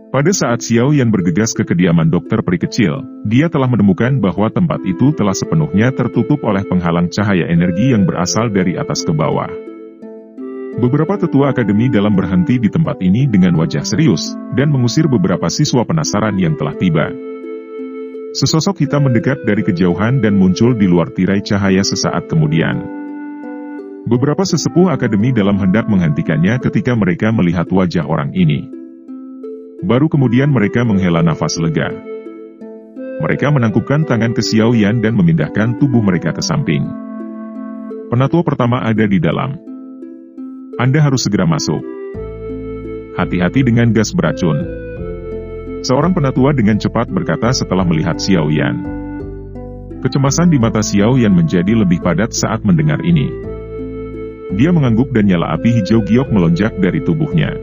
Pada saat Xiao Yan bergegas ke kediaman dokter peri kecil, dia telah menemukan bahwa tempat itu telah sepenuhnya tertutup oleh penghalang cahaya energi yang berasal dari atas ke bawah. Beberapa tetua akademi dalam berhenti di tempat ini dengan wajah serius, dan mengusir beberapa siswa penasaran yang telah tiba. Sesosok hitam mendekat dari kejauhan dan muncul di luar tirai cahaya sesaat kemudian. Beberapa sesepuh akademi dalam hendak menghentikannya ketika mereka melihat wajah orang ini. Baru kemudian mereka menghela nafas lega. Mereka menangkupkan tangan ke Xiao Yan dan memindahkan tubuh mereka ke samping. Penatua pertama ada di dalam. Anda harus segera masuk. Hati-hati dengan gas beracun. Seorang penatua dengan cepat berkata setelah melihat Xiao Yan. Kecemasan di mata Xiao Yan menjadi lebih padat saat mendengar ini. Dia mengangguk dan nyala api hijau giok melonjak dari tubuhnya.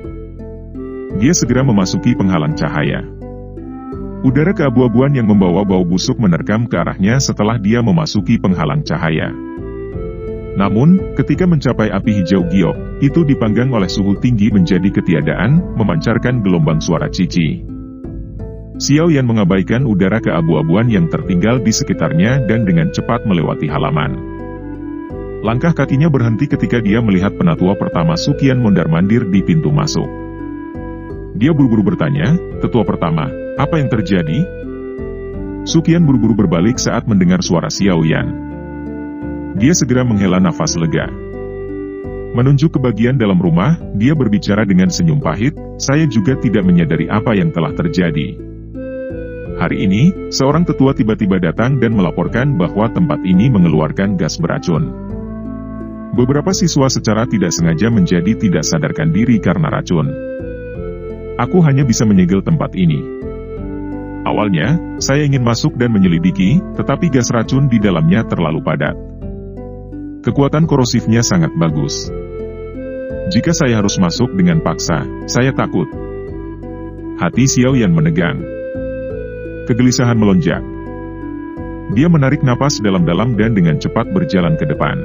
Dia segera memasuki penghalang cahaya. Udara keabu-abuan yang membawa bau busuk menerkam ke arahnya setelah dia memasuki penghalang cahaya. Namun, ketika mencapai api hijau giok, itu dipanggang oleh suhu tinggi menjadi ketiadaan, memancarkan gelombang suara cici. Xiao Yan mengabaikan udara keabu-abuan yang tertinggal di sekitarnya dan dengan cepat melewati halaman. Langkah kakinya berhenti ketika dia melihat penatua pertama Suqian mondar-mandir di pintu masuk. Dia buru-buru bertanya, "Tetua pertama, apa yang terjadi?" Suqian buru-buru berbalik saat mendengar suara Xiao Yan. Dia segera menghela nafas lega. Menunjuk ke bagian dalam rumah, dia berbicara dengan senyum pahit, "Saya juga tidak menyadari apa yang telah terjadi." Hari ini, seorang tetua tiba-tiba datang dan melaporkan bahwa tempat ini mengeluarkan gas beracun. Beberapa siswa secara tidak sengaja menjadi tidak sadarkan diri karena racun. Aku hanya bisa menyegel tempat ini. Awalnya, saya ingin masuk dan menyelidiki, tetapi gas racun di dalamnya terlalu padat. Kekuatan korosifnya sangat bagus. Jika saya harus masuk dengan paksa, saya takut. Hati Xiao Yan menegang. Kegelisahan melonjak. Dia menarik napas dalam-dalam dan dengan cepat berjalan ke depan.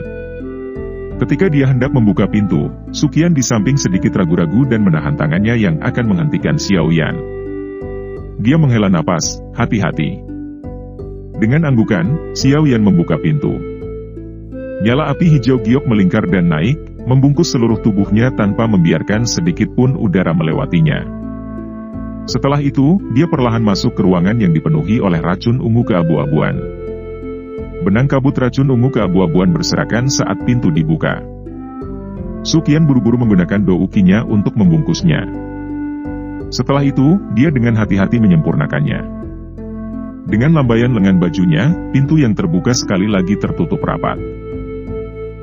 Ketika dia hendak membuka pintu, Suqian di samping sedikit ragu-ragu dan menahan tangannya yang akan menghentikan Xiao Yan. Dia menghela napas, "Hati-hati." Dengan anggukan, Xiao Yan membuka pintu. Nyala api hijau giok melingkar dan naik, membungkus seluruh tubuhnya tanpa membiarkan sedikit pun udara melewatinya. Setelah itu, dia perlahan masuk ke ruangan yang dipenuhi oleh racun ungu keabu-abuan. Benang kabut racun ungu keabu-abuan berserakan saat pintu dibuka. Suqian buru-buru menggunakan doukinya untuk membungkusnya. Setelah itu, dia dengan hati-hati menyempurnakannya. Dengan lambaian lengan bajunya, pintu yang terbuka sekali lagi tertutup rapat.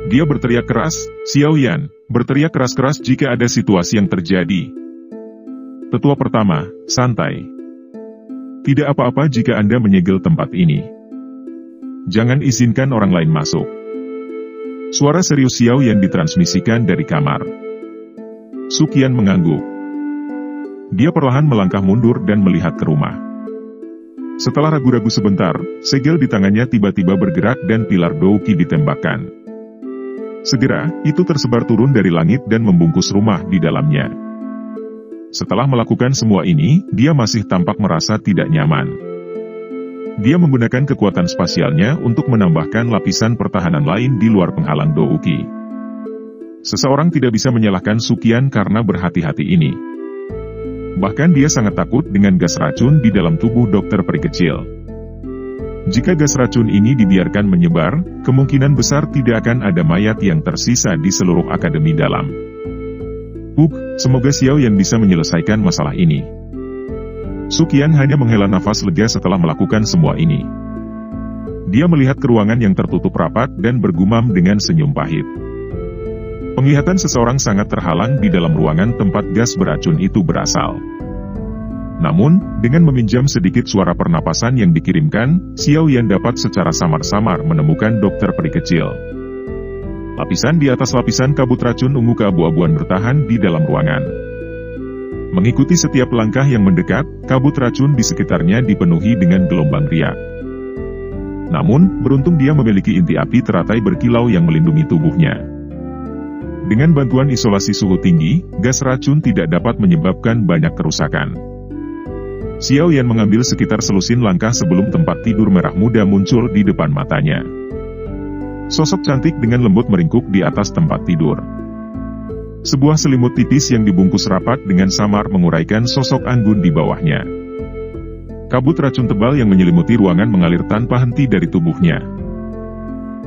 Dia berteriak keras, "Xiao Yan, berteriak keras-keras jika ada situasi yang terjadi." Tetua pertama, santai. Tidak apa-apa jika Anda menyegel tempat ini. Jangan izinkan orang lain masuk. Suara serius Xiao Yan ditransmisikan dari kamar. Suqian mengangguk. Dia perlahan melangkah mundur dan melihat ke rumah. Setelah ragu-ragu sebentar, segel di tangannya tiba-tiba bergerak dan pilar douki ditembakkan. Segera, itu tersebar turun dari langit dan membungkus rumah di dalamnya. Setelah melakukan semua ini, dia masih tampak merasa tidak nyaman. Dia menggunakan kekuatan spasialnya untuk menambahkan lapisan pertahanan lain di luar penghalang douki. Seseorang tidak bisa menyalahkan Suqian karena berhati-hati ini. Bahkan dia sangat takut dengan gas racun di dalam tubuh dokter peri kecil. Jika gas racun ini dibiarkan menyebar, kemungkinan besar tidak akan ada mayat yang tersisa di seluruh akademi dalam. Semoga Xiao Yan bisa menyelesaikan masalah ini. Suqian hanya menghela nafas lega setelah melakukan semua ini. Dia melihat ke ruangan yang tertutup rapat dan bergumam dengan senyum pahit. Penglihatan seseorang sangat terhalang di dalam ruangan tempat gas beracun itu berasal. Namun, dengan meminjam sedikit suara pernapasan yang dikirimkan, Xiao Yan dapat secara samar-samar menemukan dokter peri kecil. Lapisan di atas lapisan kabut racun ungu keabu-abuan bertahan di dalam ruangan. Mengikuti setiap langkah yang mendekat, kabut racun di sekitarnya dipenuhi dengan gelombang riak. Namun, beruntung dia memiliki inti api teratai berkilau yang melindungi tubuhnya. Dengan bantuan isolasi suhu tinggi, gas racun tidak dapat menyebabkan banyak kerusakan. Xiao Yan mengambil sekitar selusin langkah sebelum tempat tidur merah muda muncul di depan matanya. Sosok cantik dengan lembut meringkuk di atas tempat tidur. Sebuah selimut tipis yang dibungkus rapat dengan samar menguraikan sosok anggun di bawahnya. Kabut racun tebal yang menyelimuti ruangan mengalir tanpa henti dari tubuhnya.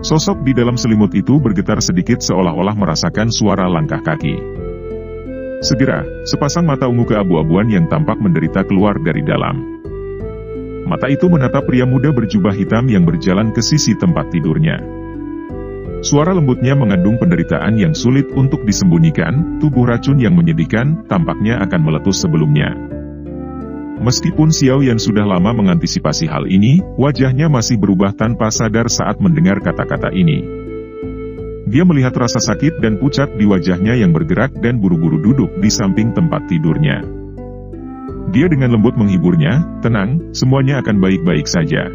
Sosok di dalam selimut itu bergetar sedikit seolah-olah merasakan suara langkah kaki. Segera, sepasang mata ungu keabu-abuan yang tampak menderita keluar dari dalam. Mata itu menatap pria muda berjubah hitam yang berjalan ke sisi tempat tidurnya. Suara lembutnya mengandung penderitaan yang sulit untuk disembunyikan, tubuh racun yang menyedihkan, tampaknya akan meletus sebelumnya. Meskipun Xiao Yan sudah lama mengantisipasi hal ini, wajahnya masih berubah tanpa sadar saat mendengar kata-kata ini. Dia melihat rasa sakit dan pucat di wajahnya yang bergerak dan buru-buru duduk di samping tempat tidurnya. Dia dengan lembut menghiburnya, "Tenang, semuanya akan baik-baik saja.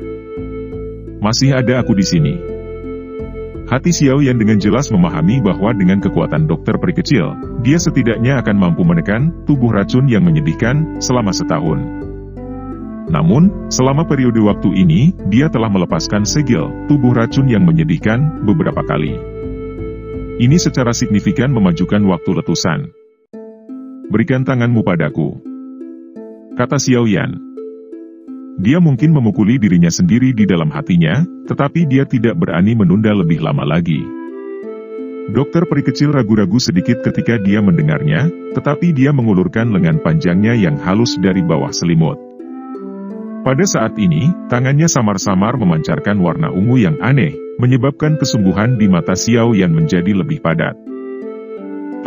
Masih ada aku di sini." Hati Xiao Yan dengan jelas memahami bahwa dengan kekuatan dokter peri kecil, dia setidaknya akan mampu menekan tubuh racun yang menyedihkan selama setahun. Namun, selama periode waktu ini, dia telah melepaskan segel tubuh racun yang menyedihkan beberapa kali. Ini secara signifikan memajukan waktu letusan. "Berikan tanganmu padaku," kata Xiao Yan. Dia mungkin memukuli dirinya sendiri di dalam hatinya, tetapi dia tidak berani menunda lebih lama lagi. Dokter peri kecil ragu-ragu sedikit ketika dia mendengarnya, tetapi dia mengulurkan lengan panjangnya yang halus dari bawah selimut. Pada saat ini, tangannya samar-samar memancarkan warna ungu yang aneh, menyebabkan kesungguhan di mata Xiao Yan menjadi lebih padat.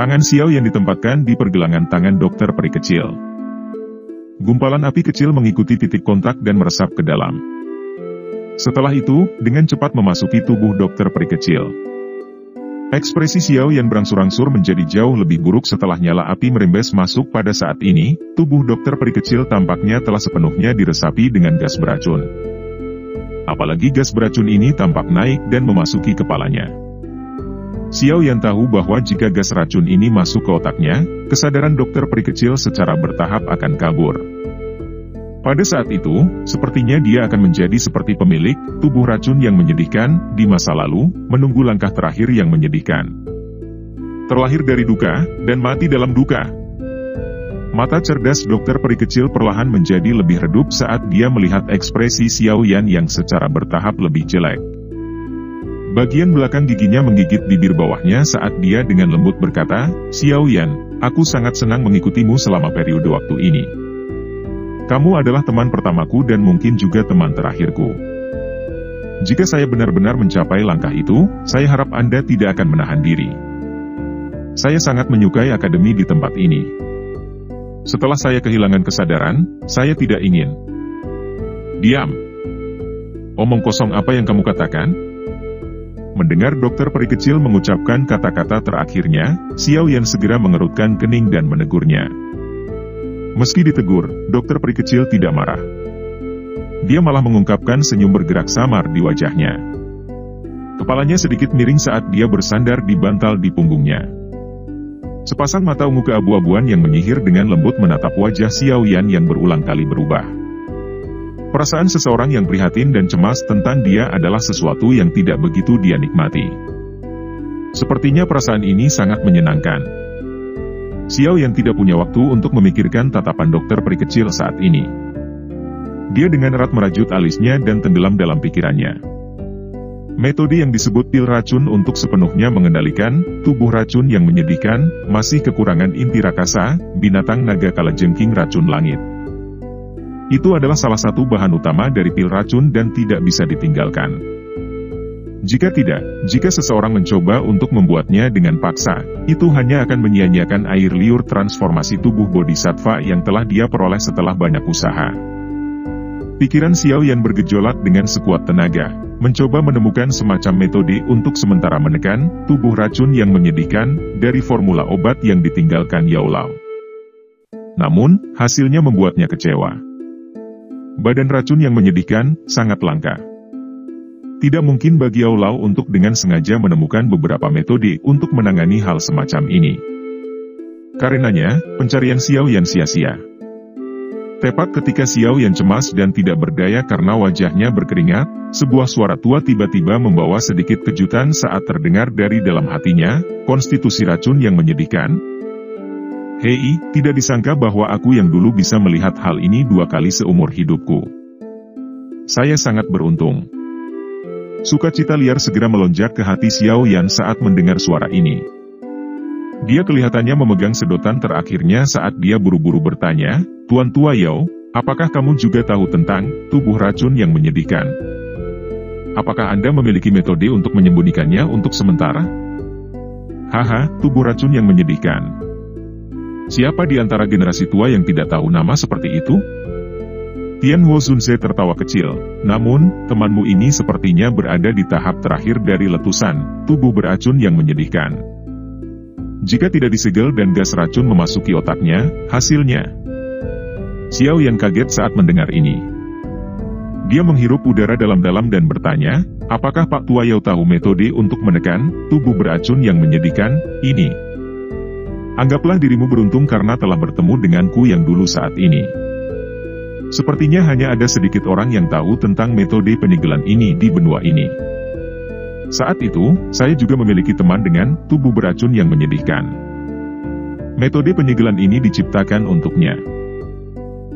Tangan Xiao Yan ditempatkan di pergelangan tangan dokter peri kecil. Gumpalan api kecil mengikuti titik kontak dan meresap ke dalam. Setelah itu, dengan cepat memasuki tubuh dokter peri kecil. Ekspresi Xiao Yan berangsur-angsur menjadi jauh lebih buruk setelah nyala api merembes masuk. Pada saat ini, tubuh dokter peri kecil tampaknya telah sepenuhnya diresapi dengan gas beracun. Apalagi gas beracun ini tampak naik dan memasuki kepalanya. Xiao Yan tahu bahwa jika gas racun ini masuk ke otaknya, kesadaran dokter peri kecil secara bertahap akan kabur. Pada saat itu, sepertinya dia akan menjadi seperti pemilik tubuh racun yang menyedihkan di masa lalu, menunggu langkah terakhir yang menyedihkan. Terlahir dari duka, dan mati dalam duka. Mata cerdas dokter peri kecil perlahan menjadi lebih redup saat dia melihat ekspresi Xiao Yan yang secara bertahap lebih jelek. Bagian belakang giginya menggigit bibir bawahnya saat dia dengan lembut berkata, "Xiao Yan, aku sangat senang mengikutimu selama periode waktu ini. Kamu adalah teman pertamaku dan mungkin juga teman terakhirku. Jika saya benar-benar mencapai langkah itu, saya harap Anda tidak akan menahan diri. Saya sangat menyukai akademi di tempat ini. Setelah saya kehilangan kesadaran, saya tidak ingin." "Diam. Omong kosong apa yang kamu katakan?" Mendengar dokter peri kecil mengucapkan kata-kata terakhirnya, Xiao Yan segera mengerutkan kening dan menegurnya. Meski ditegur, dokter peri kecil tidak marah. Dia malah mengungkapkan senyum bergerak samar di wajahnya. Kepalanya sedikit miring saat dia bersandar di bantal di punggungnya. Sepasang mata ungu keabu-abuan yang menyihir dengan lembut menatap wajah Xiao Yan yang berulang kali berubah. Perasaan seseorang yang prihatin dan cemas tentang dia adalah sesuatu yang tidak begitu dia nikmati. Sepertinya perasaan ini sangat menyenangkan. Xiao Yan tidak punya waktu untuk memikirkan tatapan dokter peri kecil saat ini. Dia dengan erat merajut alisnya dan tenggelam dalam pikirannya. Metode yang disebut pil racun untuk sepenuhnya mengendalikan tubuh racun yang menyedihkan, masih kekurangan inti rakasa, binatang naga kalajengking racun langit. Itu adalah salah satu bahan utama dari pil racun dan tidak bisa ditinggalkan. Jika seseorang mencoba untuk membuatnya dengan paksa, itu hanya akan menyia-nyiakan air liur transformasi tubuh bodhisattva yang telah dia peroleh setelah banyak usaha. Pikiran Xiao Yan bergejolak dengan sekuat tenaga, mencoba menemukan semacam metode untuk sementara menekan tubuh racun yang menyedihkan dari formula obat yang ditinggalkan Yao Lao. Namun, hasilnya membuatnya kecewa. Badan racun yang menyedihkan sangat langka. Tidak mungkin bagi Yao Lao untuk dengan sengaja menemukan beberapa metode untuk menangani hal semacam ini. Karenanya, pencarian Xiao Yan sia-sia. Tepat ketika Xiao Yan cemas dan tidak berdaya karena wajahnya berkeringat, sebuah suara tua tiba-tiba membawa sedikit kejutan saat terdengar dari dalam hatinya, konstitusi racun yang menyedihkan. Hei, tidak disangka bahwa aku yang dulu bisa melihat hal ini 2 kali seumur hidupku. Saya sangat beruntung. Sukacita liar segera melonjak ke hati Xiao Yan saat mendengar suara ini. Dia kelihatannya memegang sedotan terakhirnya saat dia buru-buru bertanya, Tuan Tua Yao, apakah kamu juga tahu tentang tubuh racun yang menyedihkan? Apakah Anda memiliki metode untuk menyembunyikannya untuk sementara? Haha, tubuh racun yang menyedihkan. Siapa di antara generasi tua yang tidak tahu nama seperti itu? Tianhuo Zunze tertawa kecil, namun, temanmu ini sepertinya berada di tahap terakhir dari letusan, tubuh beracun yang menyedihkan. Jika tidak disegel dan gas racun memasuki otaknya, hasilnya. Xiao Yan kaget saat mendengar ini. Dia menghirup udara dalam-dalam dan bertanya, apakah Pak Tua Yao tahu metode untuk menekan tubuh beracun yang menyedihkan ini? Anggaplah dirimu beruntung karena telah bertemu denganku yang dulu saat ini. Sepertinya hanya ada sedikit orang yang tahu tentang metode penyegelan ini di benua ini. Saat itu, saya juga memiliki teman dengan tubuh beracun yang menyedihkan. Metode penyegelan ini diciptakan untuknya.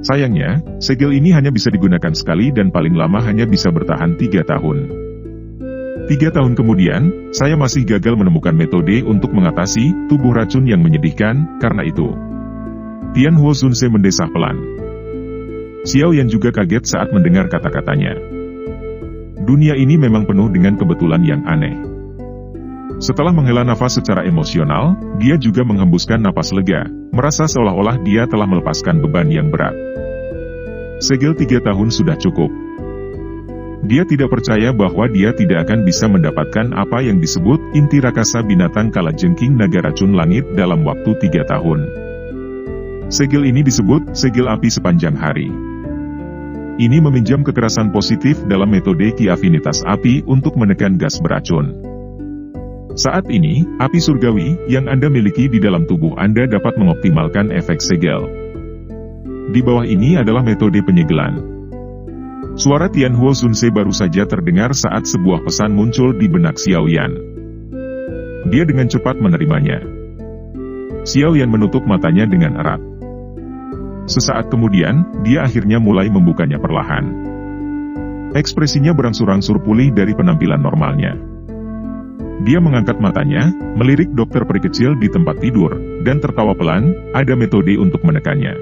Sayangnya, segel ini hanya bisa digunakan sekali dan paling lama hanya bisa bertahan 3 tahun. 3 tahun kemudian, saya masih gagal menemukan metode untuk mengatasi tubuh racun yang menyedihkan, karena itu. Tianhuo Zunze mendesah pelan. Xiao Yan juga kaget saat mendengar kata-katanya. Dunia ini memang penuh dengan kebetulan yang aneh. Setelah menghela nafas secara emosional, dia juga menghembuskan napas lega, merasa seolah-olah dia telah melepaskan beban yang berat. Segel 3 tahun sudah cukup. Dia tidak percaya bahwa dia tidak akan bisa mendapatkan apa yang disebut inti rakasa binatang kalajengking naga racun langit dalam waktu 3 tahun. Segel ini disebut segel api sepanjang hari. Ini meminjam kekerasan positif dalam metode Ki Afinitas api untuk menekan gas beracun. Saat ini, api surgawi yang Anda miliki di dalam tubuh Anda dapat mengoptimalkan efek segel. Di bawah ini adalah metode penyegelan. Suara Tianhuo Zunze baru saja terdengar saat sebuah pesan muncul di benak Xiao Yan. Dia dengan cepat menerimanya. Xiao Yan menutup matanya dengan erat. Sesaat kemudian, dia akhirnya mulai membukanya perlahan. Ekspresinya berangsur-angsur pulih dari penampilan normalnya. Dia mengangkat matanya, melirik dokter peri kecil di tempat tidur, dan tertawa pelan, ada metode untuk menekannya.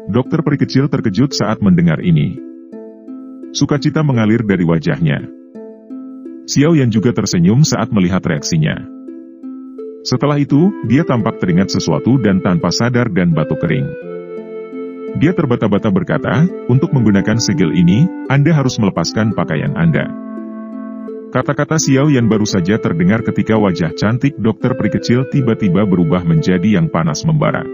Dokter peri kecil terkejut saat mendengar ini. Sukacita mengalir dari wajahnya. Xiao Yan juga tersenyum saat melihat reaksinya. Setelah itu, dia tampak teringat sesuatu dan tanpa sadar dan batuk kering. Dia terbata-bata berkata, untuk menggunakan segel ini, Anda harus melepaskan pakaian Anda. Kata-kata Xiao Yan baru saja terdengar ketika wajah cantik dokter peri kecil tiba-tiba berubah menjadi yang panas membara.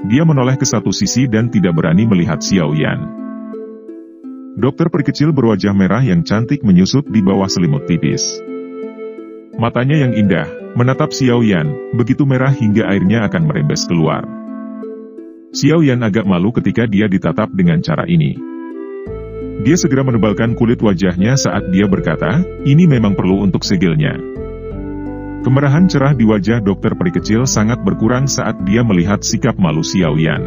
Dia menoleh ke satu sisi dan tidak berani melihat Xiao Yan. Dokter peri kecil berwajah merah yang cantik menyusut di bawah selimut tipis. Matanya yang indah, menatap Xiao Yan, begitu merah hingga airnya akan merembes keluar. Xiao Yan agak malu ketika dia ditatap dengan cara ini. Dia segera menebalkan kulit wajahnya saat dia berkata, ini memang perlu untuk segelnya. Kemerahan cerah di wajah dokter peri kecil sangat berkurang saat dia melihat sikap malu Xiao Yan.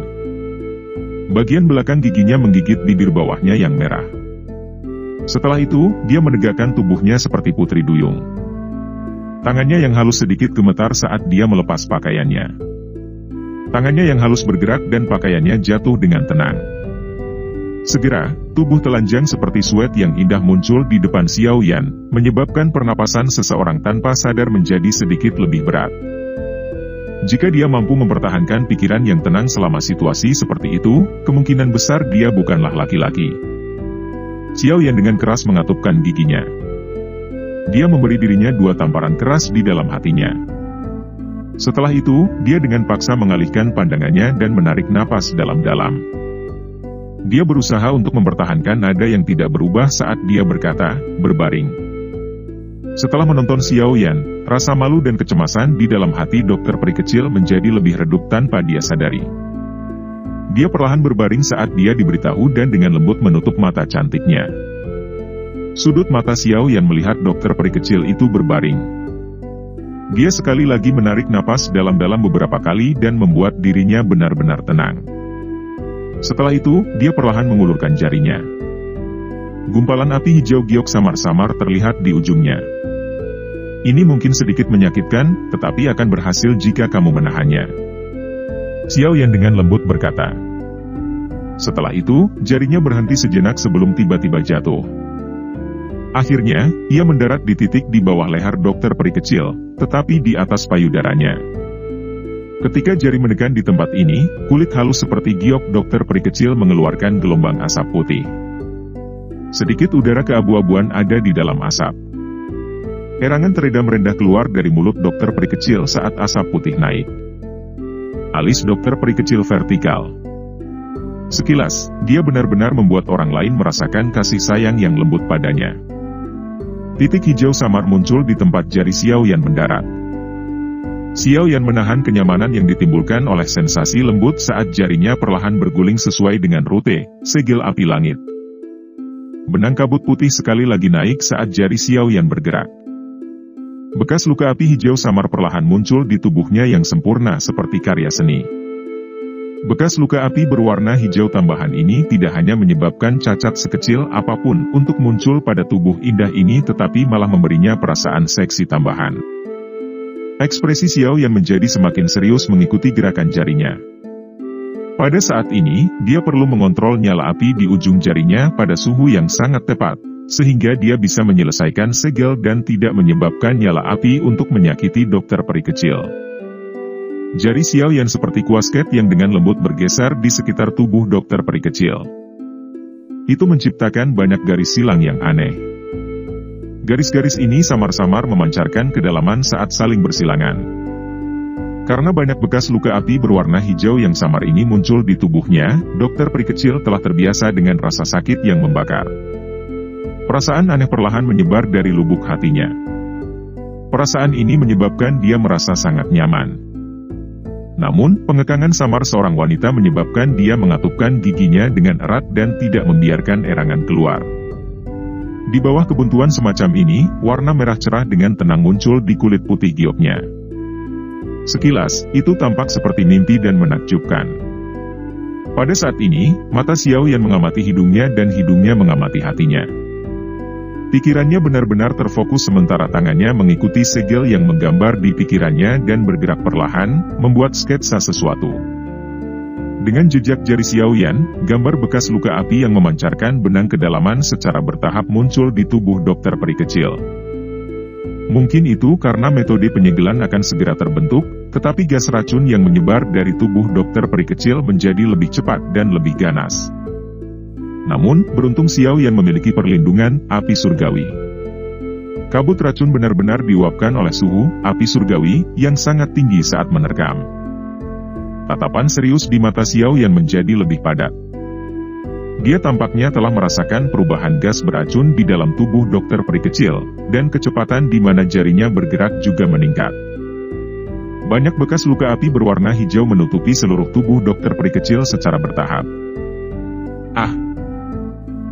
Bagian belakang giginya menggigit bibir bawahnya yang merah. Setelah itu, dia menegakkan tubuhnya seperti putri duyung. Tangannya yang halus sedikit gemetar saat dia melepas pakaiannya. Tangannya yang halus bergerak dan pakaiannya jatuh dengan tenang. Segera, tubuh telanjang seperti suet yang indah muncul di depan Xiao Yan, menyebabkan pernapasan seseorang tanpa sadar menjadi sedikit lebih berat. Jika dia mampu mempertahankan pikiran yang tenang selama situasi seperti itu, kemungkinan besar dia bukanlah laki-laki. Xiao Yan dengan keras mengatupkan giginya. Dia memberi dirinya 2 tamparan keras di dalam hatinya. Setelah itu, dia dengan paksa mengalihkan pandangannya dan menarik napas dalam-dalam. Dia berusaha untuk mempertahankan nada yang tidak berubah saat dia berkata, berbaring. Setelah menonton Xiao Yan, rasa malu dan kecemasan di dalam hati dokter peri kecil menjadi lebih redup tanpa dia sadari. Dia perlahan berbaring saat dia diberitahu dan dengan lembut menutup mata cantiknya. Sudut mata Xiao Yan melihat dokter peri kecil itu berbaring. Dia sekali lagi menarik napas dalam-dalam beberapa kali dan membuat dirinya benar-benar tenang. Setelah itu, dia perlahan mengulurkan jarinya. Gumpalan api hijau giok samar-samar terlihat di ujungnya. Ini mungkin sedikit menyakitkan, tetapi akan berhasil jika kamu menahannya. Xiao Yan dengan lembut berkata. Setelah itu, jarinya berhenti sejenak sebelum tiba-tiba jatuh. Akhirnya, ia mendarat di titik di bawah leher dokter peri kecil, tetapi di atas payudaranya. Ketika jari menekan di tempat ini, kulit halus seperti giok dokter peri kecil mengeluarkan gelombang asap putih. Sedikit udara keabu-abuan ada di dalam asap. Erangan teredam rendah keluar dari mulut dokter peri kecil saat asap putih naik. Alis dokter peri kecil vertikal. Sekilas, dia benar-benar membuat orang lain merasakan kasih sayang yang lembut padanya. Titik hijau samar muncul di tempat jari Xiao Yan mendarat. Xiao Yan menahan kenyamanan yang ditimbulkan oleh sensasi lembut saat jarinya perlahan berguling sesuai dengan rute, segel api langit. Benang kabut putih sekali lagi naik saat jari Xiao Yan bergerak. Bekas luka api hijau samar perlahan muncul di tubuhnya yang sempurna seperti karya seni. Bekas luka api berwarna hijau tambahan ini tidak hanya menyebabkan cacat sekecil apapun untuk muncul pada tubuh indah ini tetapi malah memberinya perasaan seksi tambahan. Ekspresi Xiao Yan menjadi semakin serius mengikuti gerakan jarinya. Pada saat ini, dia perlu mengontrol nyala api di ujung jarinya pada suhu yang sangat tepat, sehingga dia bisa menyelesaikan segel dan tidak menyebabkan nyala api untuk menyakiti dokter peri kecil. Jari Xiao Yan seperti kuasket yang dengan lembut bergeser di sekitar tubuh dokter peri kecil. Itu menciptakan banyak garis silang yang aneh. Garis-garis ini samar-samar memancarkan kedalaman saat saling bersilangan. Karena banyak bekas luka api berwarna hijau yang samar ini muncul di tubuhnya, dokter peri kecil telah terbiasa dengan rasa sakit yang membakar. Perasaan aneh perlahan menyebar dari lubuk hatinya. Perasaan ini menyebabkan dia merasa sangat nyaman. Namun, pengekangan samar seorang wanita menyebabkan dia mengatupkan giginya dengan erat dan tidak membiarkan erangan keluar. Di bawah kebuntuan semacam ini, warna merah cerah dengan tenang muncul di kulit putih gioknya. Sekilas, itu tampak seperti mimpi dan menakjubkan. Pada saat ini, mata Xiao Yan mengamati hidungnya dan hidungnya mengamati hatinya. Pikirannya benar-benar terfokus sementara tangannya mengikuti segel yang menggambar di pikirannya dan bergerak perlahan, membuat sketsa sesuatu. Dengan jejak jari Xiao Yan, gambar bekas luka api yang memancarkan benang kedalaman secara bertahap muncul di tubuh dokter peri kecil. Mungkin itu karena metode penyegelan akan segera terbentuk, tetapi gas racun yang menyebar dari tubuh dokter peri kecil menjadi lebih cepat dan lebih ganas. Namun, beruntung Xiao Yan memiliki perlindungan, api surgawi. Kabut racun benar-benar diuapkan oleh suhu, api surgawi, yang sangat tinggi saat menerkam. Tatapan serius di mata Xiao Yan menjadi lebih padat. Dia tampaknya telah merasakan perubahan gas beracun di dalam tubuh dokter peri kecil, dan kecepatan di mana jarinya bergerak juga meningkat. Banyak bekas luka api berwarna hijau menutupi seluruh tubuh dokter peri kecil secara bertahap.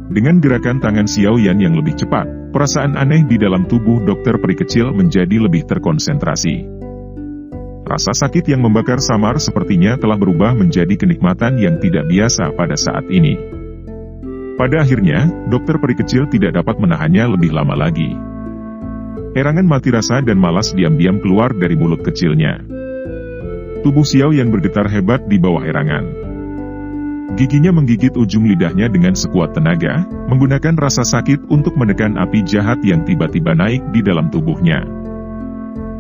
Dengan gerakan tangan Xiao Yan yang lebih cepat, perasaan aneh di dalam tubuh dokter peri kecil menjadi lebih terkonsentrasi. Rasa sakit yang membakar samar sepertinya telah berubah menjadi kenikmatan yang tidak biasa pada saat ini. Pada akhirnya, dokter peri kecil tidak dapat menahannya lebih lama lagi. Erangan mati rasa dan malas diam-diam keluar dari mulut kecilnya. Tubuh Xiao Yan bergetar hebat di bawah erangan. Giginya menggigit ujung lidahnya dengan sekuat tenaga, menggunakan rasa sakit untuk menekan api jahat yang tiba-tiba naik di dalam tubuhnya.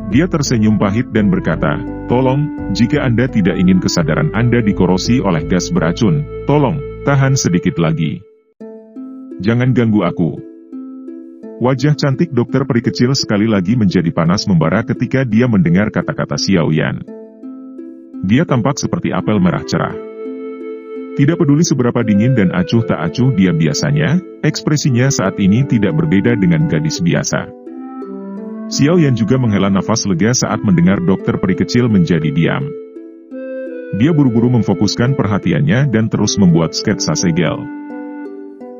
Dia tersenyum pahit dan berkata, "Tolong, jika Anda tidak ingin kesadaran Anda dikorosi oleh gas beracun, tolong, tahan sedikit lagi. Jangan ganggu aku." Wajah cantik dokter peri kecil sekali lagi menjadi panas membara ketika dia mendengar kata-kata Xiao Yan. Dia tampak seperti apel merah cerah. Tidak peduli seberapa dingin dan acuh tak acuh dia biasanya, ekspresinya saat ini tidak berbeda dengan gadis biasa. Xiao Yan juga menghela nafas lega saat mendengar dokter peri kecil menjadi diam. dia buru-buru memfokuskan perhatiannya dan terus membuat sketsa segel.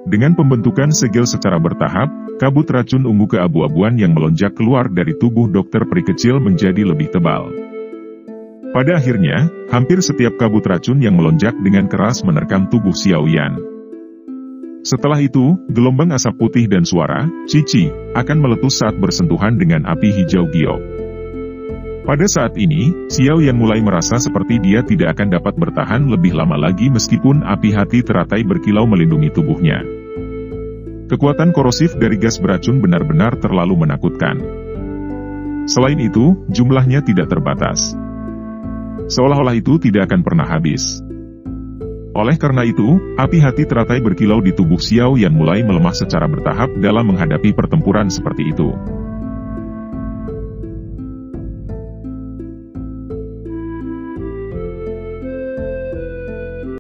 Dengan pembentukan segel secara bertahap, kabut racun ungu keabu-abuan yang melonjak keluar dari tubuh dokter peri kecil menjadi lebih tebal. Pada akhirnya, hampir setiap kabut racun yang melonjak dengan keras menerkam tubuh Xiao Yan. Setelah itu, gelombang asap putih dan suara "cici" akan meletus saat bersentuhan dengan api hijau giok. Pada saat ini, Xiao Yan mulai merasa seperti dia tidak akan dapat bertahan lebih lama lagi meskipun api hati teratai berkilau melindungi tubuhnya. Kekuatan korosif dari gas beracun benar-benar terlalu menakutkan. Selain itu, jumlahnya tidak terbatas. Seolah-olah itu tidak akan pernah habis. Oleh karena itu, api hati teratai berkilau di tubuh Xiao Yan mulai melemah secara bertahap dalam menghadapi pertempuran seperti itu.